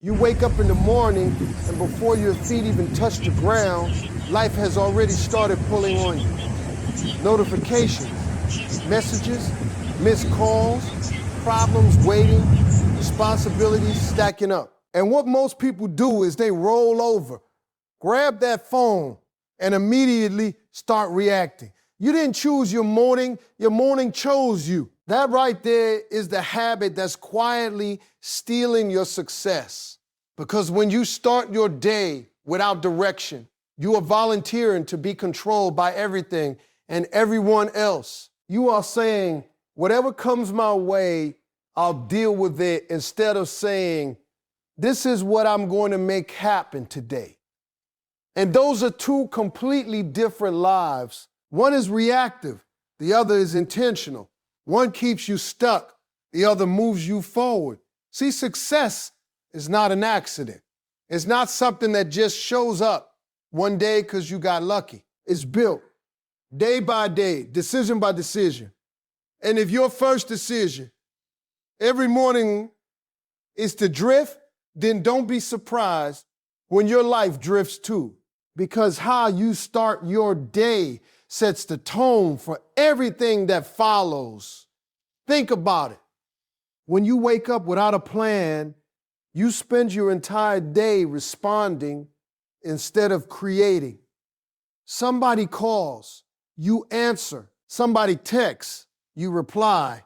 You wake up in the morning, and before your feet even touch the ground, life has already started pulling on you. Notifications, messages, missed calls, problems waiting, responsibilities stacking up. And what most people do is they roll over, grab that phone, and immediately start reacting. You didn't choose your morning chose you. That right there is the habit that's quietly stealing your success. Because when you start your day without direction, you are volunteering to be controlled by everything and everyone else. You are saying, whatever comes my way, I'll deal with it, instead of saying, this is what I'm going to make happen today. And those are two completely different lives. One is reactive, the other is intentional. One keeps you stuck, the other moves you forward. See, success is not an accident. It's not something that just shows up one day because you got lucky. It's built day by day, decision by decision. And if your first decision every morning is to drift, then don't be surprised when your life drifts too. Because how you start your day sets the tone for everything that follows. Think about it. When you wake up without a plan, you spend your entire day responding instead of creating. Somebody calls, you answer. Somebody texts, you reply.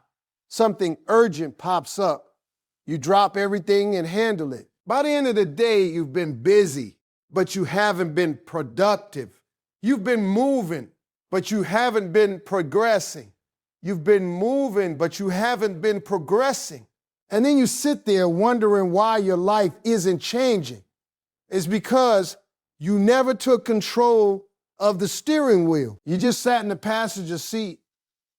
Something urgent pops up, you drop everything and handle it. By the end of the day, you've been busy, but you haven't been productive. You've been moving, but you haven't been progressing. You've been moving, but you haven't been progressing. And then you sit there wondering why your life isn't changing. It's because you never took control of the steering wheel. You just sat in the passenger seat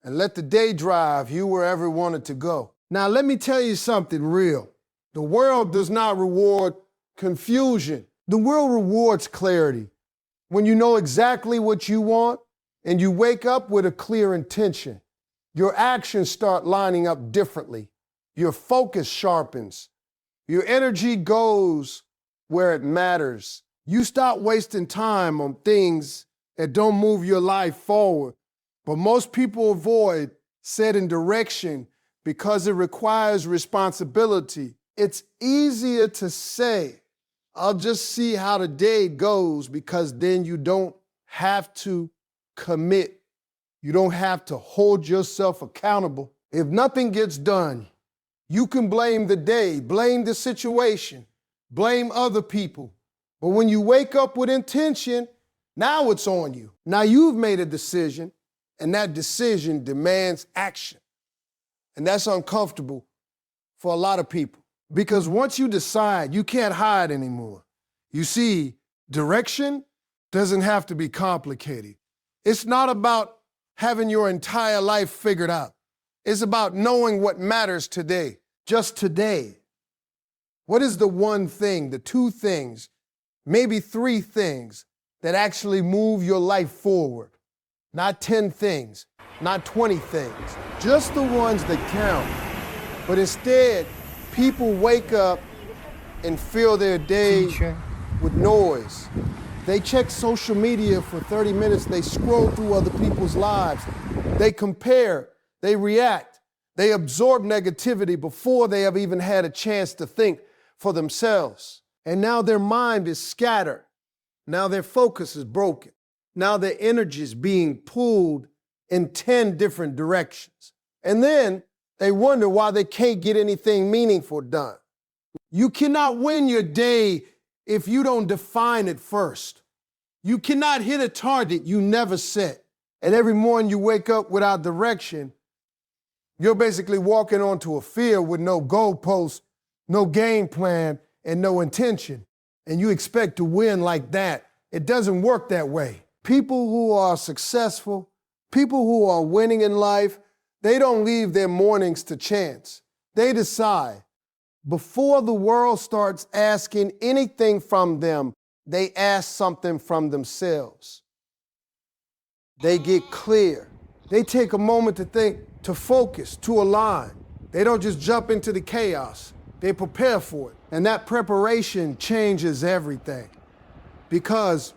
and let the day drive you wherever it wanted to go. Now, let me tell you something real. The world does not reward confusion. The world rewards clarity. When you know exactly what you want and you wake up with a clear intention, your actions start lining up differently. Your focus sharpens. Your energy goes where it matters. You stop wasting time on things that don't move your life forward. But most people avoid setting direction because it requires responsibility. It's easier to say, I'll just see how the day goes, because then you don't have to commit. You don't have to hold yourself accountable. If nothing gets done, you can blame the day, blame the situation, blame other people. But when you wake up with intention, now it's on you. Now you've made a decision, and that decision demands action. And that's uncomfortable for a lot of people, because once you decide, you can't hide anymore. You see, direction doesn't have to be complicated. It's not about having your entire life figured out. It's about knowing what matters today, just today. What is the one thing, the two things, maybe three things that actually move your life forward? Not 10 things, not 20 things, just the ones that count. But instead, people wake up and fill their day with noise. They check social media for 30 minutes. They scroll through other people's lives. They compare. They react. They absorb negativity before they have even had a chance to think for themselves. And now their mind is scattered. Now their focus is broken. Now their energy is being pulled in 10 different directions. And then they wonder why they can't get anything meaningful done. You cannot win your day if you don't define it first. You cannot hit a target you never set. And every morning you wake up without direction, you're basically walking onto a field with no goalposts, no game plan, and no intention. And you expect to win like that. It doesn't work that way. People who are successful, people who are winning in life, they don't leave their mornings to chance. They decide. Before the world starts asking anything from them, they ask something from themselves. They get clear. They take a moment to think, to focus, to align. They don't just jump into the chaos. They prepare for it. And that preparation changes everything. Because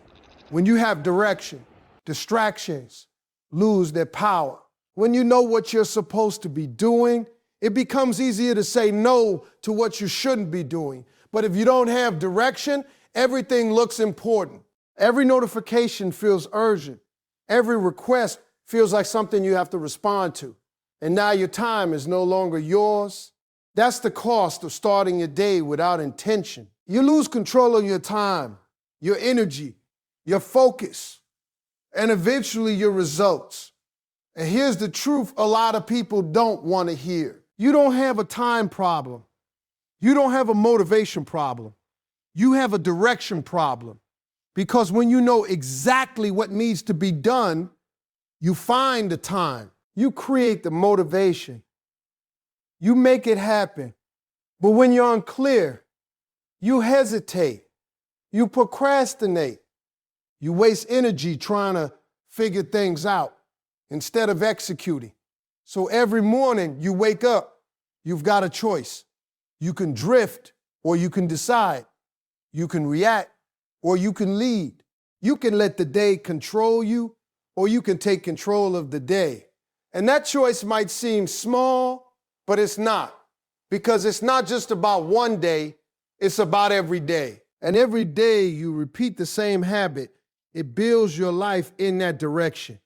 when you have direction, distractions lose their power. When you know what you're supposed to be doing, it becomes easier to say no to what you shouldn't be doing. But if you don't have direction, everything looks important. Every notification feels urgent. Every request feels like something you have to respond to. And now your time is no longer yours. That's the cost of starting your day without intention. You lose control of your time, your energy, your focus, and eventually your results. And here's the truth a lot of people don't want to hear. You don't have a time problem. You don't have a motivation problem. You have a direction problem. Because when you know exactly what needs to be done, you find the time. You create the motivation. You make it happen. But when you're unclear, you hesitate. You procrastinate. You waste energy trying to figure things out instead of executing. So every morning you wake up, you've got a choice. You can drift or you can decide. You can react or you can lead. You can let the day control you or you can take control of the day. And that choice might seem small, but it's not. Because it's not just about one day, it's about every day. And every day you repeat the same habit, it builds your life in that direction.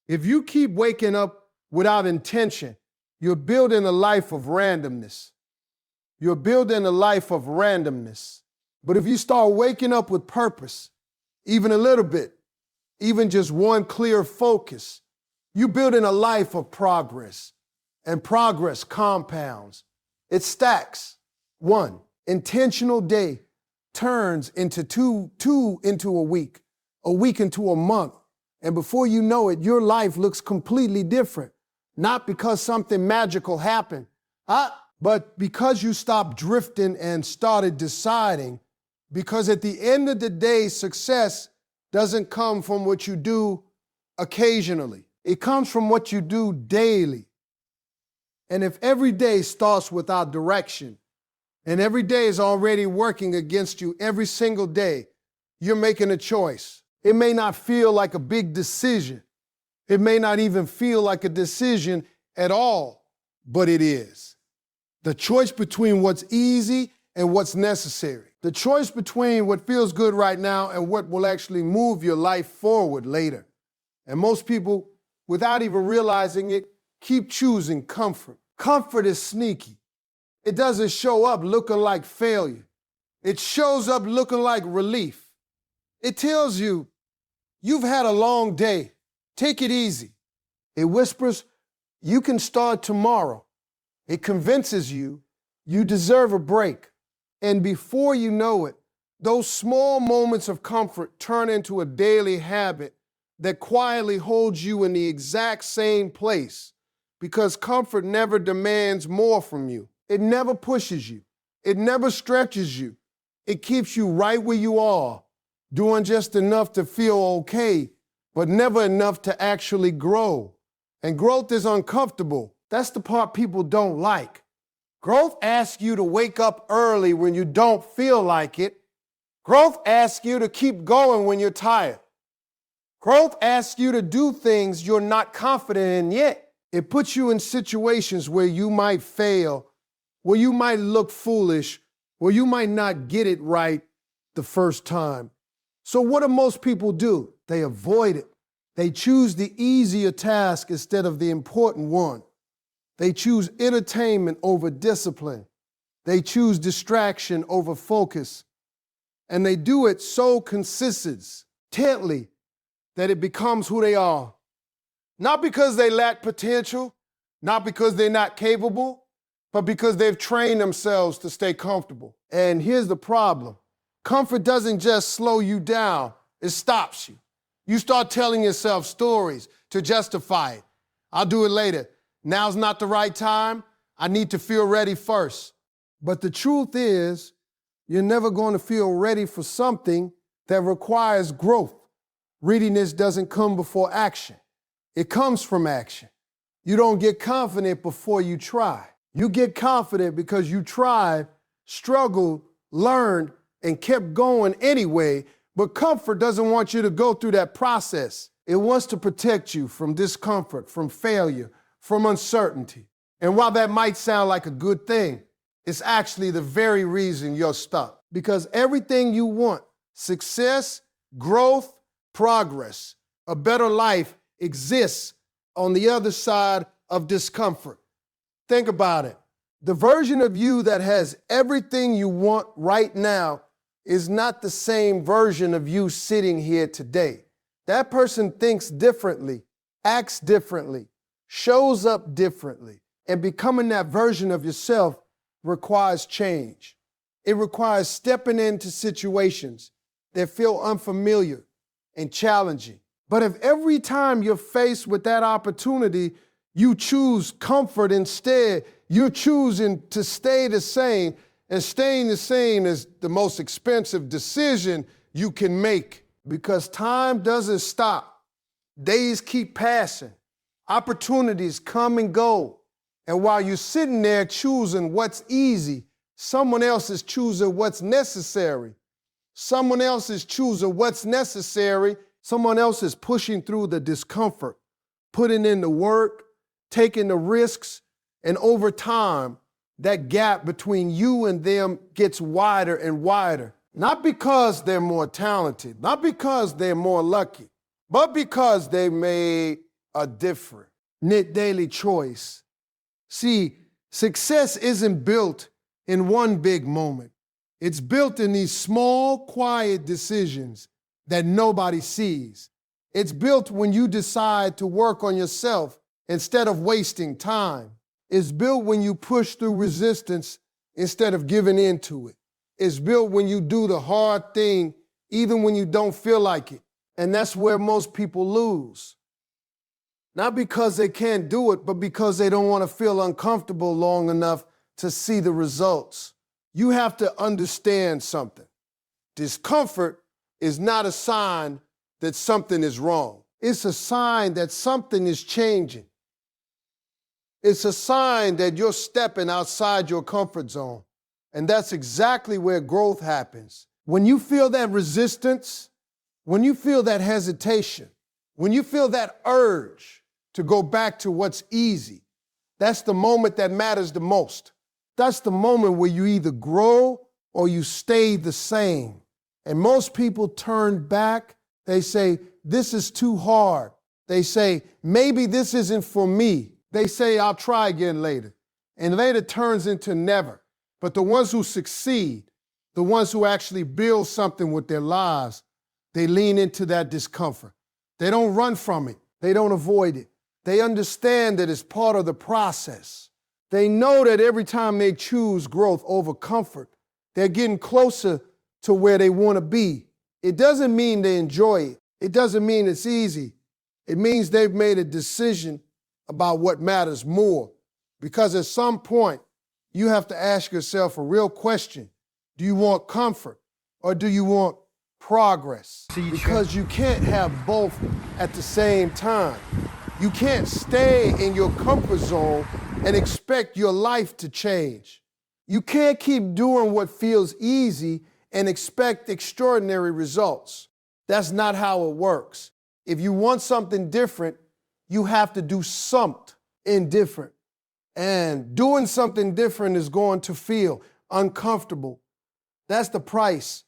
If you keep waking up without intention, you're building a life of randomness. You're building a life of randomness. But if you start waking up with purpose, even a little bit, even just one clear focus, you're building a life of progress. And progress compounds. It stacks. One intentional day turns into two into a week into a month. And before you know it, your life looks completely different. Not because something magical happened, but because you stopped drifting and started deciding. Because at the end of the day, success doesn't come from what you do occasionally. It comes from what you do daily. And if every day starts without direction, and every day is already working against you every single day, you're making a choice. It may not feel like a big decision. It may not even feel like a decision at all, but it is. The choice between what's easy and what's necessary. The choice between what feels good right now and what will actually move your life forward later. And most people, without even realizing it, keep choosing comfort. Comfort is sneaky. It doesn't show up looking like failure. It shows up looking like relief. It tells you, you've had a long day. Take it easy. It whispers, you can start tomorrow. It convinces you, you deserve a break. And before you know it, those small moments of comfort turn into a daily habit that quietly holds you in the exact same place. Because comfort never demands more from you. It never pushes you. It never stretches you. It keeps you right where you are, doing just enough to feel okay, but never enough to actually grow. And growth is uncomfortable. That's the part people don't like. Growth asks you to wake up early when you don't feel like it. Growth asks you to keep going when you're tired. Growth asks you to do things you're not confident in yet. It puts you in situations where you might fail, where you might look foolish, where you might not get it right the first time. So what do most people do? They avoid it. They choose the easier task instead of the important one. They choose entertainment over discipline. They choose distraction over focus. And they do it so consistently that it becomes who they are. Not because they lack potential, not because they're not capable, but because they've trained themselves to stay comfortable. And here's the problem. Comfort doesn't just slow you down, it stops you. You start telling yourself stories to justify it. I'll do it later. Now's not the right time. I need to feel ready first. But the truth is, you're never going to feel ready for something that requires growth. Readiness doesn't come before action. It comes from action. You don't get confident before you try. You get confident because you tried struggled, learned, and kept going anyway, but comfort doesn't want you to go through that process. It wants to protect you from discomfort, from failure, from uncertainty. And while that might sound like a good thing, it's actually the very reason you're stuck. Because everything you want, success, growth, progress, a better life exists on the other side of discomfort. Think about it. The version of you that has everything you want right now is not the same version of you sitting here today. That person thinks differently, acts differently, shows up differently, and becoming that version of yourself requires change. It requires stepping into situations that feel unfamiliar and challenging. But if every time you're faced with that opportunity, you choose comfort instead, you're choosing to stay the same, and staying the same is the most expensive decision you can make, because time doesn't stop. Days keep passing. Opportunities come and go. And while you're sitting there choosing what's easy, someone else is choosing what's necessary. Someone else is choosing what's necessary. Someone else is pushing through the discomfort, putting in the work, taking the risks, and over time, that gap between you and them gets wider and wider. Not because they're more talented, not because they're more lucky, but because they made a different knit daily choice. See, success isn't built in one big moment. It's built in these small, quiet decisions that nobody sees. It's built when you decide to work on yourself instead of wasting time. It's built when you push through resistance instead of giving in to it. It's built when you do the hard thing even when you don't feel like it. And that's where most people lose. Not because they can't do it, but because they don't want to feel uncomfortable long enough to see the results. You have to understand something. Discomfort is not a sign that something is wrong. It's a sign that something is changing. It's a sign that you're stepping outside your comfort zone. And that's exactly where growth happens. When you feel that resistance, when you feel that hesitation, when you feel that urge to go back to what's easy, that's the moment that matters the most. That's the moment where you either grow or you stay the same. And most people turn back. They say, this is too hard. They say, maybe this isn't for me. They say, I'll try again later. And later turns into never. But the ones who succeed, the ones who actually build something with their lives, they lean into that discomfort. They don't run from it. They don't avoid it. They understand that it's part of the process. They know that every time they choose growth over comfort, they're getting closer to where they want to be. It doesn't mean they enjoy it. It doesn't mean it's easy. It means they've made a decision about what matters more. Because at some point, you have to ask yourself a real question. Do you want comfort or do you want progress? Because you can't have both at the same time. You can't stay in your comfort zone and expect your life to change. You can't keep doing what feels easy and expect extraordinary results. That's not how it works. If you want something different, you have to do something different. And doing something different is going to feel uncomfortable. That's the price.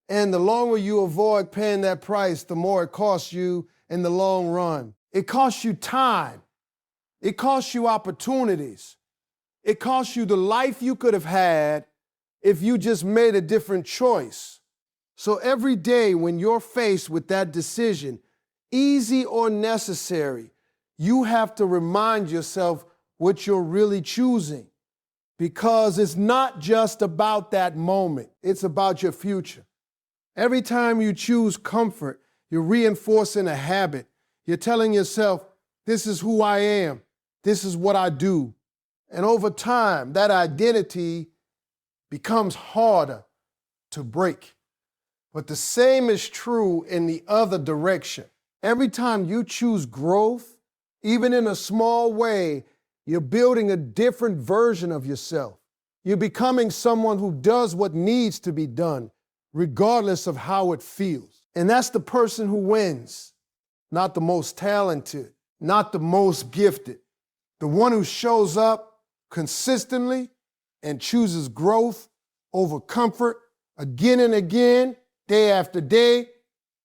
And the longer you avoid paying that price, the more it costs you in the long run. It costs you time. It costs you opportunities. It costs you the life you could have had if you just made a different choice. So every day when you're faced with that decision, easy or necessary, you have to remind yourself what you're really choosing. Because it's not just about that moment. It's about your future. Every time you choose comfort, you're reinforcing a habit. You're telling yourself, this is who I am. This is what I do. And over time, that identity becomes harder to break. But the same is true in the other direction. Every time you choose growth, even in a small way, you're building a different version of yourself. You're becoming someone who does what needs to be done, regardless of how it feels. And that's the person who wins, not the most talented, not the most gifted. The one who shows up consistently and chooses growth over comfort again and again, day after day,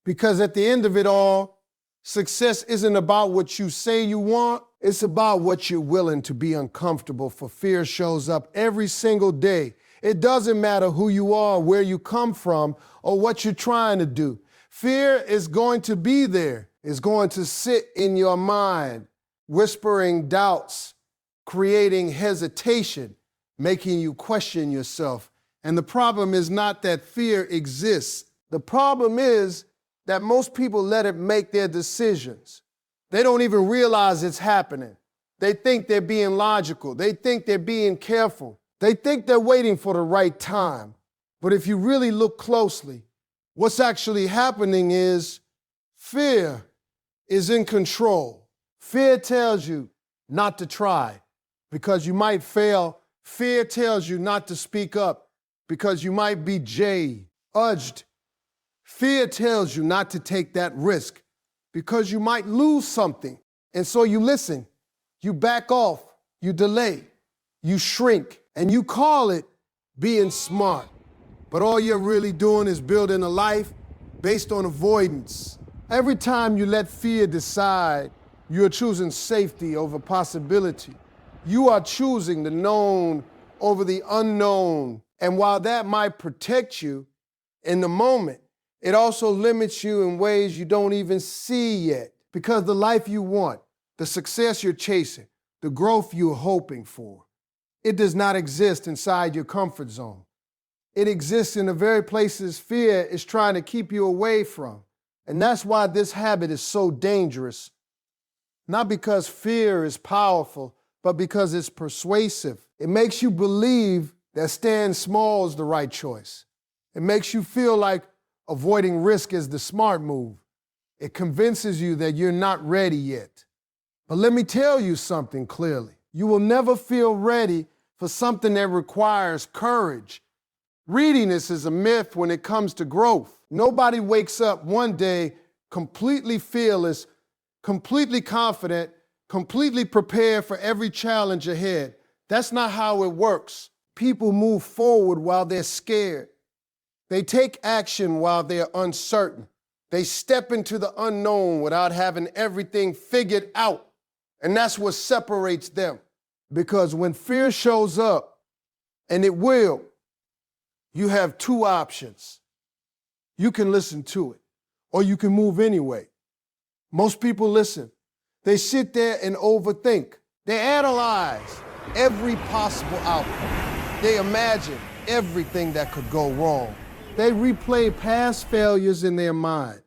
because at the end of it all, success isn't about what you say you want, it's about what you're willing to be uncomfortable for. Fear shows up every single day. It doesn't matter who you are, where you come from, or what you're trying to do. Fear is going to be there. It's going to sit in your mind, whispering doubts, creating hesitation, making you question yourself. And the problem is not that fear exists. The problem is that most people let it make their decisions. They don't even realize it's happening. They think they're being logical. They think they're being careful. They think they're waiting for the right time. But if you really look closely, what's actually happening is fear is in control. Fear tells you not to try because you might fail. Fear tells you not to speak up because you might be judged. Fear tells you not to take that risk because you might lose something. And so you listen, you back off, you delay, you shrink, and you call it being smart. But all you're really doing is building a life based on avoidance. Every time you let fear decide, you're choosing safety over possibility. You are choosing the known over the unknown. And while that might protect you in the moment, it also limits you in ways you don't even see yet. Because the life you want, the success you're chasing, the growth you're hoping for, it does not exist inside your comfort zone. It exists in the very places fear is trying to keep you away from. And that's why this habit is so dangerous. Not because fear is powerful, but because it's persuasive. It makes you believe that staying small is the right choice. It makes you feel like avoiding risk is the smart move. It convinces you that you're not ready yet. But let me tell you something clearly. You will never feel ready for something that requires courage. Readiness is a myth when it comes to growth. Nobody wakes up one day completely fearless, completely confident, completely prepared for every challenge ahead. That's not how it works. People move forward while they're scared. They take action while they're uncertain. They step into the unknown without having everything figured out. And that's what separates them. Because when fear shows up, and it will, you have two options. You can listen to it, or you can move anyway. Most people listen. They sit there and overthink. They analyze every possible outcome. They imagine everything that could go wrong. They replay past failures in their mind.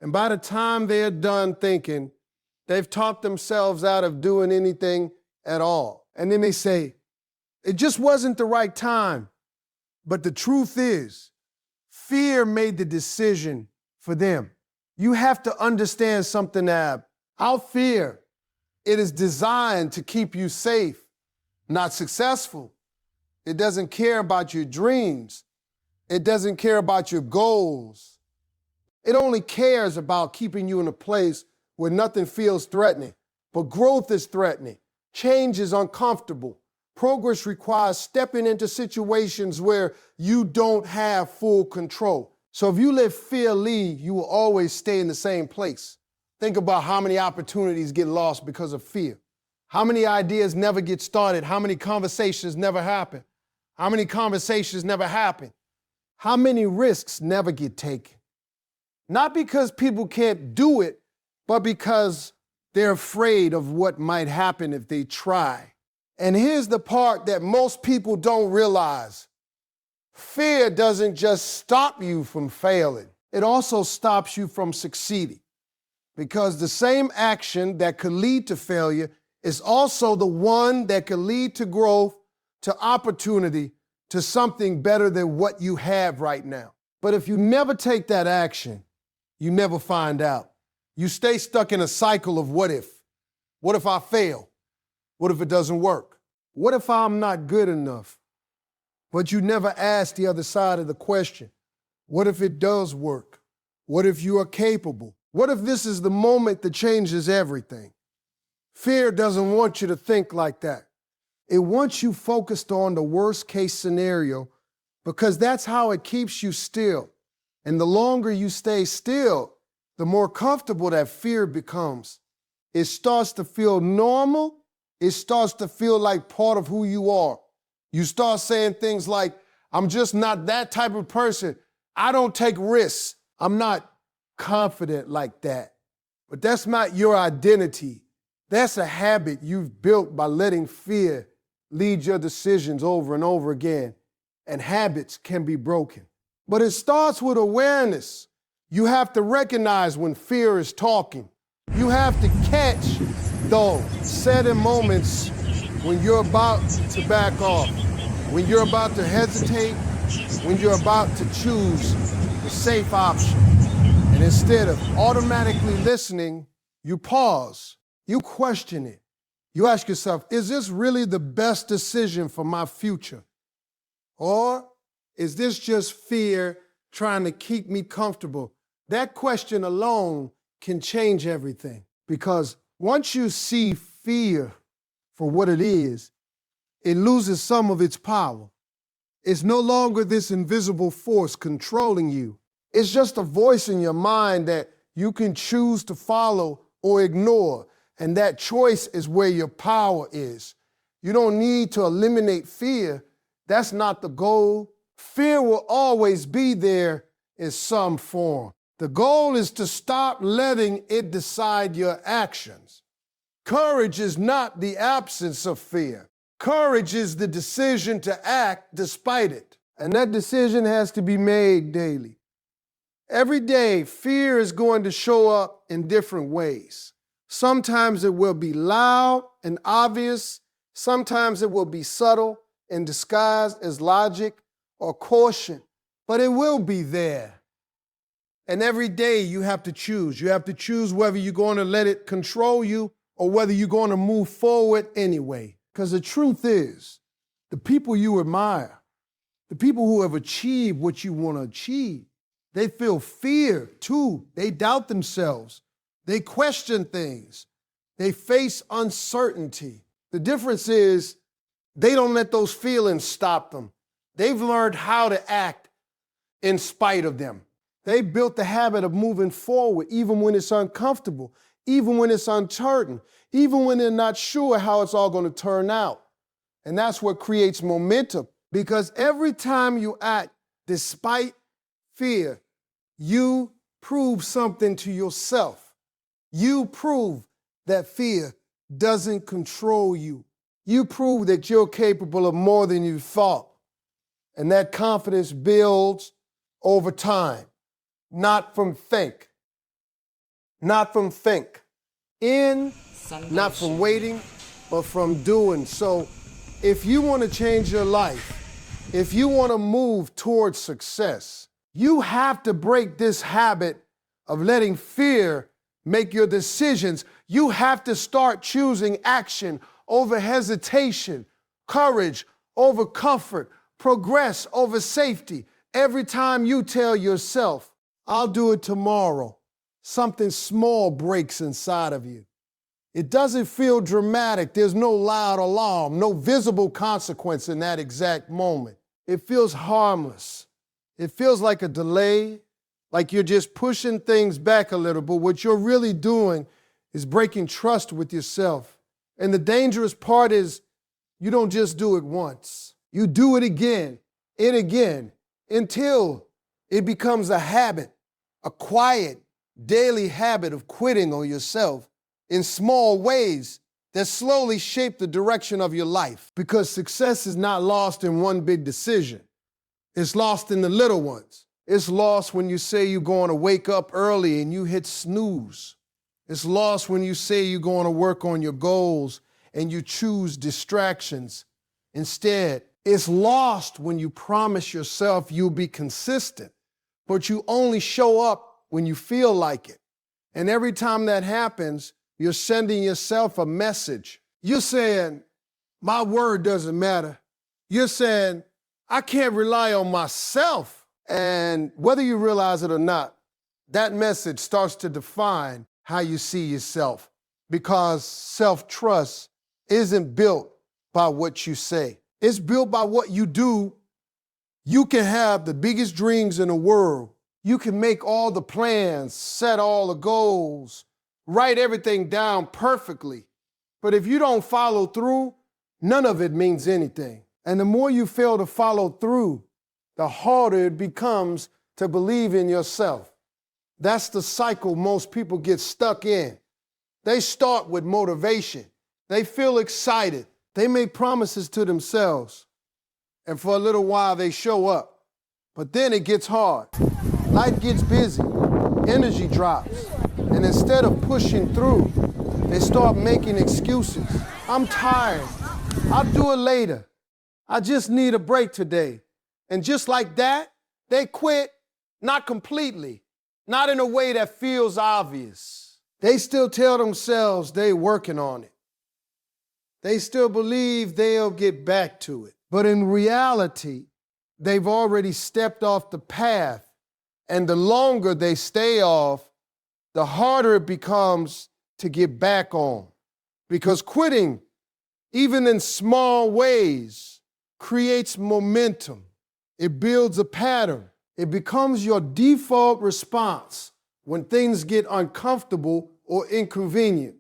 And by the time they're done thinking, they've talked themselves out of doing anything at all. And then they say, it just wasn't the right time. But the truth is, fear made the decision for them. You have to understand something, Ab. Our fear, it is designed to keep you safe, not successful. It doesn't care about your dreams. It doesn't care about your goals. It only cares about keeping you in a place where nothing feels threatening. But growth is threatening. Change is uncomfortable. Progress requires stepping into situations where you don't have full control. So if you let fear lead, you will always stay in the same place. Think about how many opportunities get lost because of fear. How many ideas never get started? How many conversations never happen? How many conversations never happen? How many risks never get taken? Not because people can't do it, but because they're afraid of what might happen if they try. And here's the part that most people don't realize. Fear doesn't just stop you from failing. It also stops you from succeeding. Because the same action that could lead to failure is also the one that could lead to growth, to opportunity, to something better than what you have right now. But if you never take that action, you never find out. You stay stuck in a cycle of what if. What if I fail? What if it doesn't work? What if I'm not good enough? But you never ask the other side of the question. What if it does work? What if you are capable? What if this is the moment that changes everything? Fear doesn't want you to think like that. It wants you focused on the worst case scenario because that's how it keeps you still. And the longer you stay still, the more comfortable that fear becomes. It starts to feel normal. It starts to feel like part of who you are. You start saying things like, I'm just not that type of person. I don't take risks. I'm not confident like that. But that's not your identity. That's a habit you've built by letting fear lead your decisions over and over again. And habits can be broken. But it starts with awareness. You have to recognize when fear is talking. You have to catch those sudden moments when you're about to back off, when you're about to hesitate, when you're about to choose the safe option. And instead of automatically listening, you pause, you question it. You ask yourself, is this really the best decision for my future? Or is this just fear trying to keep me comfortable? That question alone can change everything. Because once you see fear for what it is, it loses some of its power. It's no longer this invisible force controlling you. It's just a voice in your mind that you can choose to follow or ignore. And that choice is where your power is. You don't need to eliminate fear. That's not the goal. Fear will always be there in some form. The goal is to stop letting it decide your actions. Courage is not the absence of fear. Courage is the decision to act despite it. And that decision has to be made daily. Every day, fear is going to show up in different ways. Sometimes it will be loud and obvious. Sometimes it will be subtle and disguised as logic or caution. But it will be there. And every day you have to choose. You have to choose whether you're going to let it control you or whether you're going to move forward anyway. Because the truth is, the people you admire, the people who have achieved what you want to achieve, they feel fear too. They doubt themselves. They question things. They face uncertainty. The difference is they don't let those feelings stop them. They've learned how to act in spite of them. They built the habit of moving forward even when it's uncomfortable, even when it's uncertain, even when they're not sure how it's all going to turn out. And that's what creates momentum, because every time you act despite fear, you prove something to yourself. You prove that fear doesn't control you. You prove that you're capable of more than you thought. And that confidence builds over time. Not from think. Not from think. Not from waiting, but from doing. So if you want to change your life, if you want to move towards success, you have to break this habit of letting fear make your decisions. You have to start choosing action over hesitation, courage over comfort, progress over safety. Every time you tell yourself, I'll do it tomorrow, something small breaks inside of you. It doesn't feel dramatic. There's no loud alarm, no visible consequence in that exact moment. It feels harmless. It feels like a delay, like you're just pushing things back a little, but what you're really doing is breaking trust with yourself. And the dangerous part is you don't just do it once. You do it again and again until it becomes a habit, a quiet, daily habit of quitting on yourself in small ways that slowly shape the direction of your life. Because success is not lost in one big decision. It's lost in the little ones. It's lost when you say you're going to wake up early and you hit snooze. It's lost when you say you're going to work on your goals and you choose distractions instead. It's lost when you promise yourself you'll be consistent, but you only show up when you feel like it. And every time that happens, you're sending yourself a message. You're saying, my word doesn't matter. You're saying, I can't rely on myself. And whether you realize it or not, that message starts to define how you see yourself, because self-trust isn't built by what you say. It's built by what you do. You can have the biggest dreams in the world. You can make all the plans, set all the goals, write everything down perfectly. But if you don't follow through, none of it means anything. And the more you fail to follow through, the harder it becomes to believe in yourself. That's the cycle most people get stuck in. They start with motivation. They feel excited. They make promises to themselves. And for a little while, they show up. But then it gets hard. Life gets busy. Energy drops. And instead of pushing through, they start making excuses. I'm tired. I'll do it later. I just need a break today. And just like that, they quit, not completely, not in a way that feels obvious. They still tell themselves they're working on it. They still believe they'll get back to it. But in reality, they've already stepped off the path. And the longer they stay off, the harder it becomes to get back on. Because quitting, even in small ways, creates momentum. It builds a pattern. It becomes your default response when things get uncomfortable or inconvenient.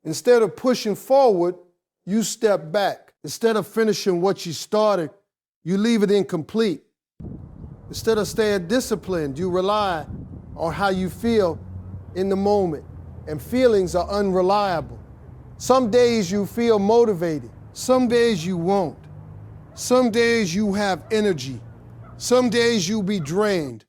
Instead of pushing forward, you step back. Instead of finishing what you started, you leave it incomplete. Instead of staying disciplined, you rely on how you feel in the moment. And feelings are unreliable. Some days you feel motivated. Some days you won't. Some days you have energy. Some days you'll be drained.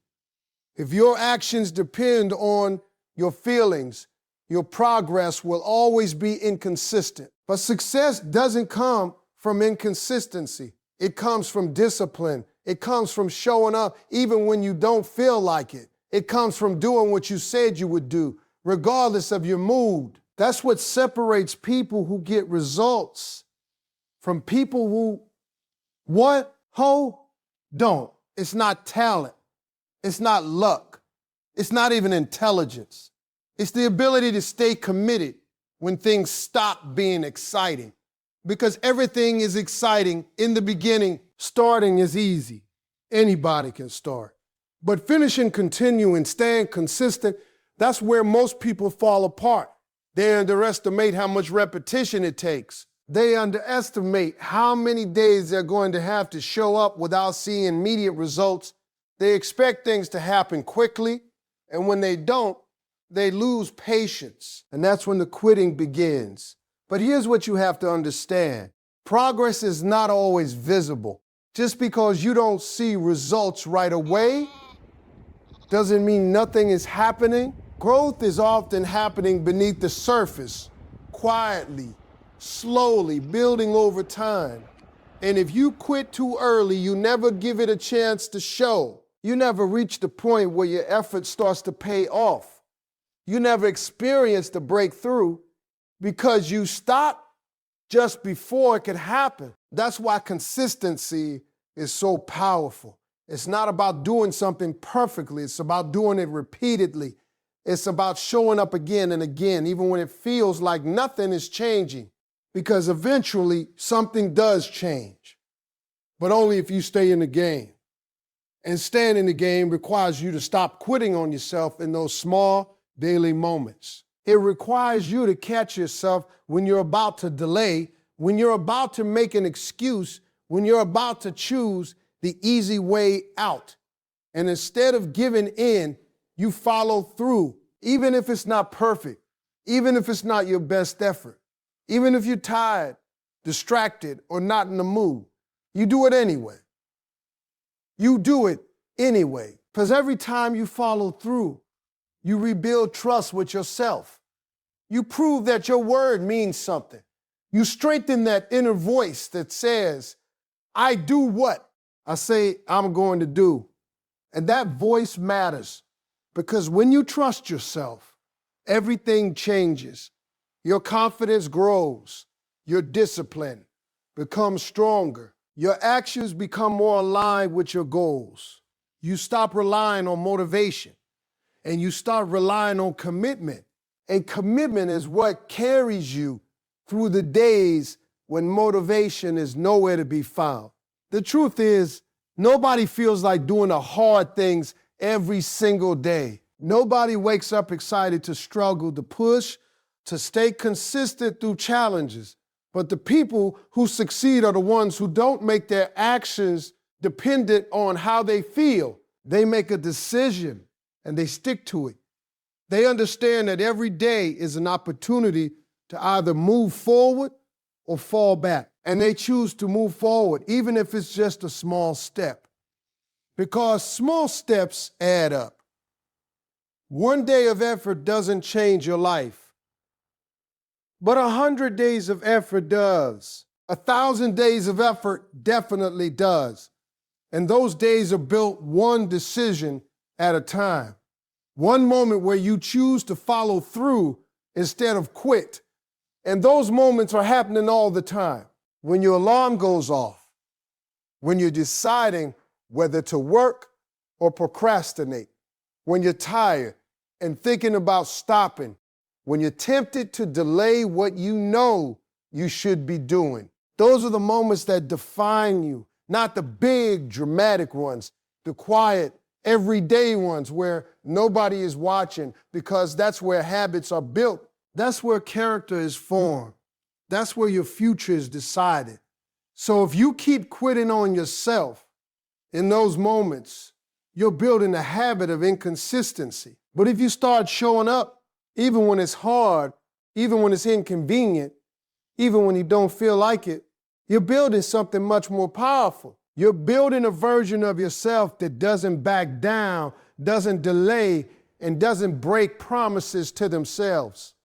If your actions depend on your feelings, your progress will always be inconsistent. But success doesn't come from inconsistency. It comes from discipline. It comes from showing up even when you don't feel like it. It comes from doing what you said you would do, regardless of your mood. That's what separates people who get results from people who don't. It's not talent. It's not luck. It's not even intelligence. It's the ability to stay committed when things stop being exciting. Because everything is exciting in the beginning. Starting is easy. Anybody can start. But finishing, continuing, staying consistent, that's where most people fall apart. They underestimate how much repetition it takes. They underestimate how many days they're going to have to show up without seeing immediate results. They expect things to happen quickly, and when they don't, they lose patience. And that's when the quitting begins. But here's what you have to understand. Progress is not always visible. Just because you don't see results right away doesn't mean nothing is happening. Growth is often happening beneath the surface, quietly, slowly, building over time. And if you quit too early, you never give it a chance to show. You never reach the point where your effort starts to pay off. You never experience the breakthrough because you stopped just before it could happen. That's why consistency is so powerful. It's not about doing something perfectly. It's about doing it repeatedly. It's about showing up again and again, even when it feels like nothing is changing. Because eventually something does change, but only if you stay in the game. And staying in the game requires you to stop quitting on yourself in those small daily moments. It requires you to catch yourself when you're about to delay, when you're about to make an excuse, when you're about to choose the easy way out. And instead of giving in, you follow through, even if it's not perfect, even if it's not your best effort, even if you're tired, distracted, or not in the mood. You do it anyway. You do it anyway. Because every time you follow through, you rebuild trust with yourself. You prove that your word means something. You strengthen that inner voice that says, I do what I say I'm going to do. And that voice matters because when you trust yourself, everything changes. Your confidence grows. Your discipline becomes stronger. Your actions become more aligned with your goals. You stop relying on motivation and you start relying on commitment. And commitment is what carries you through the days when motivation is nowhere to be found. The truth is, nobody feels like doing the hard things every single day. Nobody wakes up excited to struggle, to push, to stay consistent through challenges. But the people who succeed are the ones who don't make their actions dependent on how they feel. They make a decision and they stick to it. They understand that every day is an opportunity to either move forward or fall back. And they choose to move forward, even if it's just a small step. Because small steps add up. One day of effort doesn't change your life, but 100 days of effort does. 1,000 days of effort definitely does. And those days are built one decision at a time. One moment where you choose to follow through instead of quit. And those moments are happening all the time. When your alarm goes off, when you're deciding whether to work or procrastinate, when you're tired and thinking about stopping, when you're tempted to delay what you know you should be doing. Those are the moments that define you, not the big, dramatic ones, the quiet, everyday ones where nobody is watching, because that's where habits are built. That's where character is formed. That's where your future is decided. So if you keep quitting on yourself in those moments, you're building a habit of inconsistency. But if you start showing up, even when it's hard, even when it's inconvenient, even when you don't feel like it, you're building something much more powerful. You're building a version of yourself that doesn't back down, doesn't delay, and doesn't break promises to themselves.